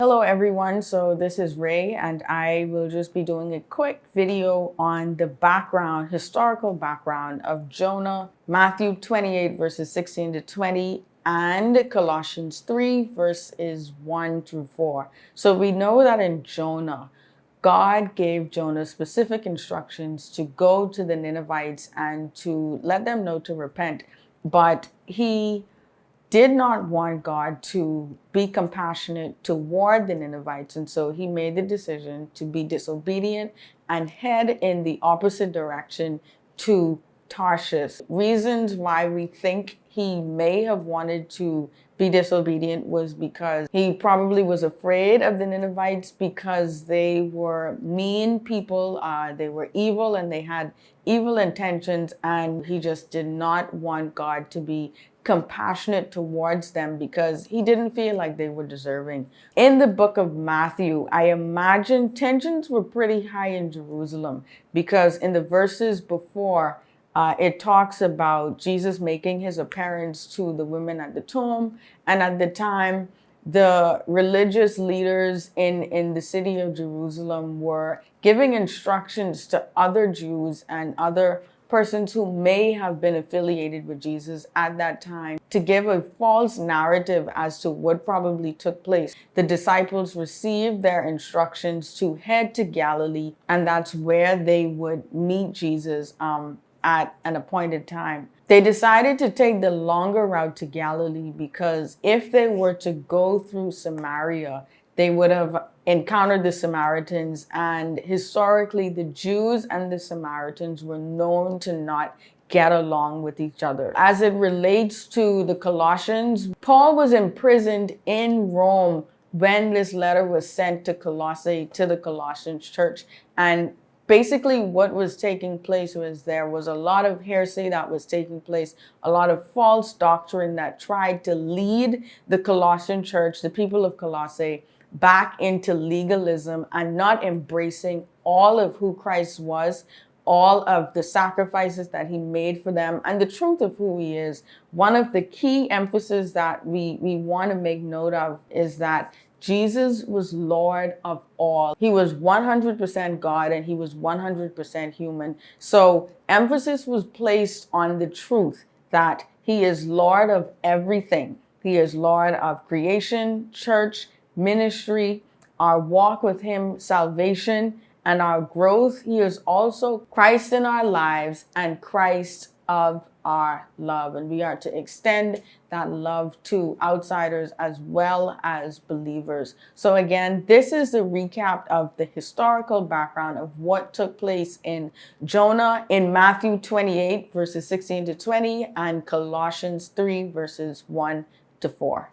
Hello everyone, so this is Ray and I will just be doing a quick video on the historical background of Jonah, Matthew 28 verses 16 to 20 and Colossians 3 verses 1 through 4. So we know that in Jonah, God gave Jonah specific instructions to go to the Ninevites and to let them know to repent, but he did not want God to be compassionate toward the Ninevites. And so he made the decision to be disobedient and head in the opposite direction to Tarshish. Reasons why we think he may have wanted to be disobedient was because he probably was afraid of the Ninevites because they were mean people, they were evil and they had evil intentions, and he just did not want God to be compassionate towards them because he didn't feel like they were deserving. In the book of Matthew, I imagine tensions were pretty high in Jerusalem because in the verses before, it talks about Jesus making his appearance to the women at the tomb. And at the time, the religious leaders in the city of Jerusalem were giving instructions to other Jews and other persons who may have been affiliated with Jesus at that time to give a false narrative as to what probably took place. The disciples received their instructions to head to Galilee, and that's where they would meet Jesus at an appointed time. They decided to take the longer route to Galilee because if they were to go through Samaria, they would have encountered the Samaritans, and historically the Jews and the Samaritans were known to not get along with each other. As it relates to the Colossians, Paul was imprisoned in Rome when this letter was sent to Colossae, to the Colossians church. And basically what was taking place was there was a lot of heresy that was taking place, a lot of false doctrine that tried to lead the Colossian church, the people of Colossae, back into legalism and not embracing all of who Christ was, all of the sacrifices that he made for them, and the truth of who he is. One of the key emphasis that we want to make note of is that Jesus was Lord of all. He was 100% God and he was 100% human. So emphasis was placed on the truth that he is Lord of everything. He is Lord of creation, church, ministry, our walk with him, salvation, and our growth. He is also Christ in our lives and Christ of our love. And we are to extend that love to outsiders as well as believers. So again, this is the recap of the historical background of what took place in Jonah in Matthew 28 verses 16 to 20 and Colossians 3 verses 1 to 4.